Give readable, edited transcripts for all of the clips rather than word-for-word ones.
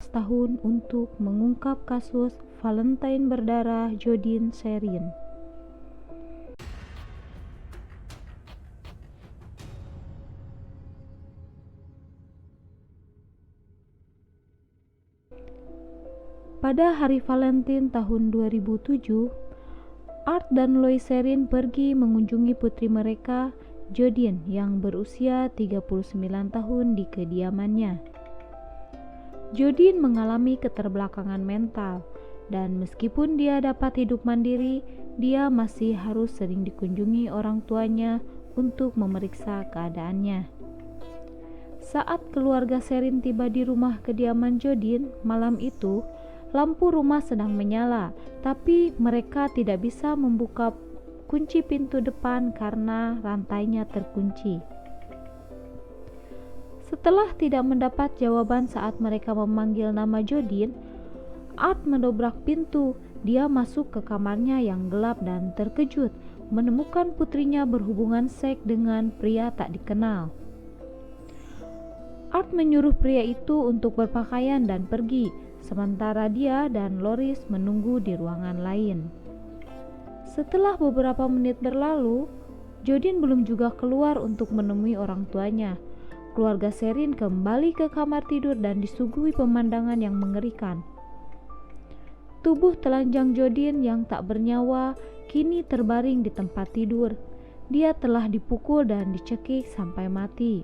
tahun untuk mengungkap kasus Valentine berdarah Jodin Sherin. Pada hari Valentine tahun 2007, Art dan Lois Sherin pergi mengunjungi putri mereka, Jodin, yang berusia 39 tahun di kediamannya. Jodin mengalami keterbelakangan mental, dan meskipun dia dapat hidup mandiri, dia masih harus sering dikunjungi orang tuanya untuk memeriksa keadaannya. Saat keluarga Sherin tiba di rumah kediaman Jodin malam itu, lampu rumah sedang menyala, tapi mereka tidak bisa membuka kunci pintu depan karena rantainya terkunci. Setelah tidak mendapat jawaban saat mereka memanggil nama Jodin, Art mendobrak pintu. Dia masuk ke kamarnya yang gelap dan terkejut menemukan putrinya berhubungan seks dengan pria tak dikenal. Art menyuruh pria itu untuk berpakaian dan pergi, sementara dia dan Lois menunggu di ruangan lain. Setelah beberapa menit berlalu, Jodin belum juga keluar untuk menemui orang tuanya. Keluarga Sherin kembali ke kamar tidur dan disuguhi pemandangan yang mengerikan. Tubuh telanjang Jodin yang tak bernyawa kini terbaring di tempat tidur. Dia telah dipukul dan dicekik sampai mati.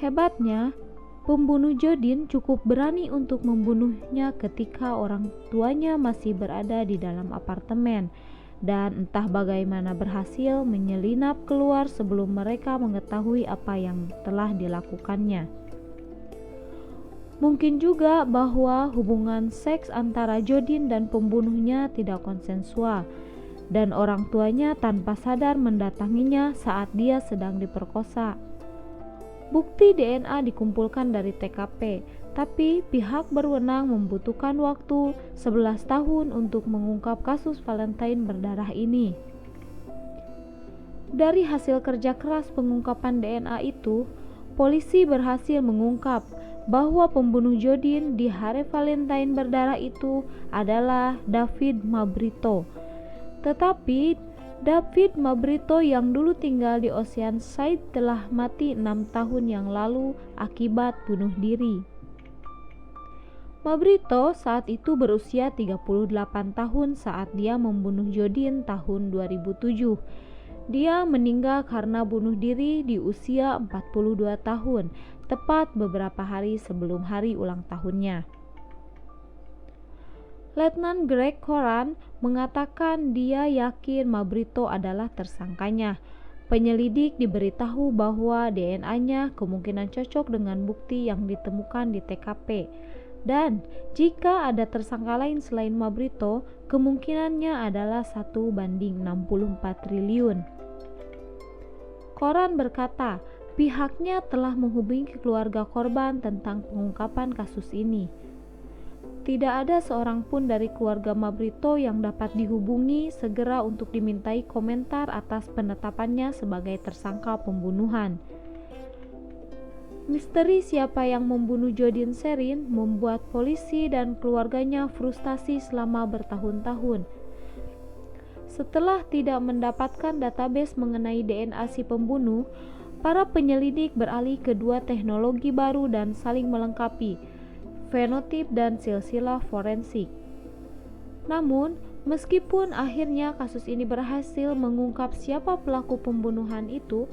Hebatnya, pembunuh Jodin cukup berani untuk membunuhnya ketika orang tuanya masih berada di dalam apartemen, dan entah bagaimana berhasil menyelinap keluar sebelum mereka mengetahui apa yang telah dilakukannya. Mungkin juga bahwa hubungan seks antara Jodin dan pembunuhnya tidak konsensual, dan orang tuanya tanpa sadar mendatanginya saat dia sedang diperkosa. Bukti DNA dikumpulkan dari TKP, tapi pihak berwenang membutuhkan waktu 11 tahun untuk mengungkap kasus Valentine berdarah ini. Dari hasil kerja keras pengungkapan DNA itu, polisi berhasil mengungkap bahwa pembunuh Jodin di hari Valentine berdarah itu adalah David Mabrito. Tetapi David Mabrito yang dulu tinggal di Oceanside telah mati 6 tahun yang lalu akibat bunuh diri. Mabrito saat itu berusia 38 tahun saat dia membunuh Jodin tahun 2007. Dia meninggal karena bunuh diri di usia 42 tahun, tepat beberapa hari sebelum hari ulang tahunnya. Letnan Greg Coran mengatakan dia yakin Mabrito adalah tersangkanya. Penyelidik diberitahu bahwa DNA-nya kemungkinan cocok dengan bukti yang ditemukan di TKP. Dan jika ada tersangka lain selain Mabrito, kemungkinannya adalah 1:64 triliun. Coran berkata, pihaknya telah menghubungi keluarga korban tentang pengungkapan kasus ini. Tidak ada seorang pun dari keluarga Mabrito yang dapat dihubungi segera untuk dimintai komentar atas penetapannya sebagai tersangka pembunuhan. Misteri siapa yang membunuh Jodin Sherin membuat polisi dan keluarganya frustasi selama bertahun-tahun. Setelah tidak mendapatkan database mengenai DNA si pembunuh, para penyelidik beralih ke dua teknologi baru dan saling melengkapi, fenotip dan silsilah forensik. Namun, meskipun akhirnya kasus ini berhasil mengungkap siapa pelaku pembunuhan itu,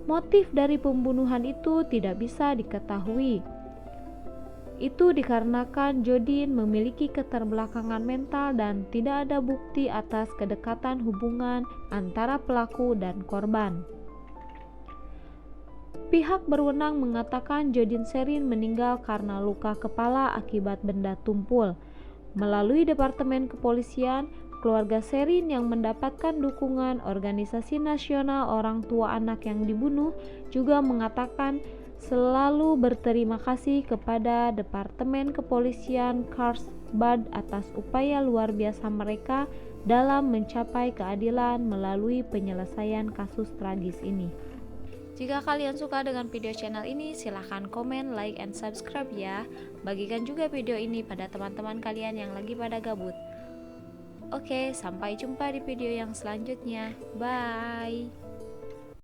motif dari pembunuhan itu tidak bisa diketahui. Itu dikarenakan Jodin memiliki keterbelakangan mental dan tidak ada bukti atas kedekatan hubungan antara pelaku dan korban. Pihak berwenang mengatakan Jodin Sherin meninggal karena luka kepala akibat benda tumpul. Melalui Departemen Kepolisian, keluarga Sherin yang mendapatkan dukungan Organisasi Nasional Orang Tua Anak yang Dibunuh juga mengatakan selalu berterima kasih kepada Departemen Kepolisian Carlsbad atas upaya luar biasa mereka dalam mencapai keadilan melalui penyelesaian kasus tragis ini. Jika kalian suka dengan video channel ini, silahkan komen, like, and subscribe ya. Bagikan juga video ini pada teman-teman kalian yang lagi pada gabut. Oke, sampai jumpa di video yang selanjutnya. Bye.